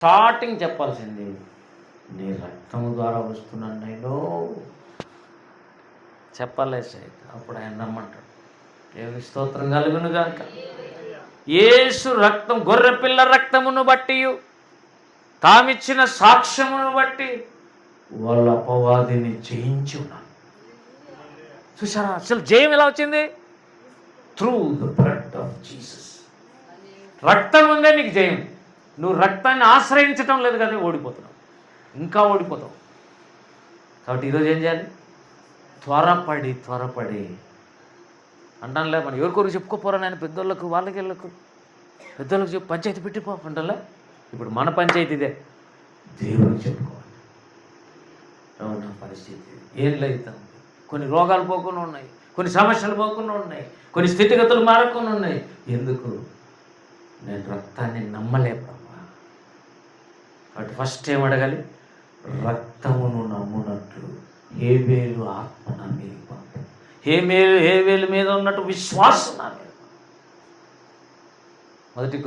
Starting చెప్పాల్సింది, నీ రక్తము ద్వారా వస్తున్నాను నేను చెప్పలేసే. అప్పుడు ఆయన నమ్మంటాడు. దేవుని స్తోత్రం కలుగును గాక. యేసు రక్తం, గొర్రెపిల్ల రక్తమును బట్టి, తామిచ్చిన సాక్ష్యమును బట్టి వాళ్ళ అపవాదిని జయించి ఉన్నాను. చూసారా అసలు జయం ఎలా వచ్చింది? Through the blood of Jesus. రక్తం ఉందే నీకు జయం. నువ్వు రక్తాన్ని ఆశ్రయించటం లేదు కదా, ఓడిపోతున్నావు, ఇంకా ఓడిపోతావు. కాబట్టి ఈరోజు ఏం చేయాలి? త్వరపడి అంటానులే, మనం ఎవరికొరకు చెప్పుకోపోరా నేను, పెద్దోళ్ళకు వాళ్ళకి పెద్దోళ్ళకి చెప్పు, పంచాయతీ పెట్టిపో అంటానులే. ఇప్పుడు మన పంచాయతీ ఇదే, దేవుడికి చెప్పుకోవాలి. నా పరిస్థితి ఏం లేదు, కొన్ని రోగాలు పోకుండా ఉన్నాయి, కొన్ని సమస్యలు పోకుండా ఉన్నాయి, కొన్ని స్థితిగతులు మారకుండా ఉన్నాయి. ఎందుకు? నేను రక్తాన్ని నమ్మలేపమ్మా. కాబట్టి ఫస్ట్ ఏం అడగాలి? రక్తమును నమ్మునట్లు హేబేలు ఆత్మ నా మీద పంపు. హేబేలు మీద ఉన్నట్టు విశ్వాసం నా మీద. మొదటి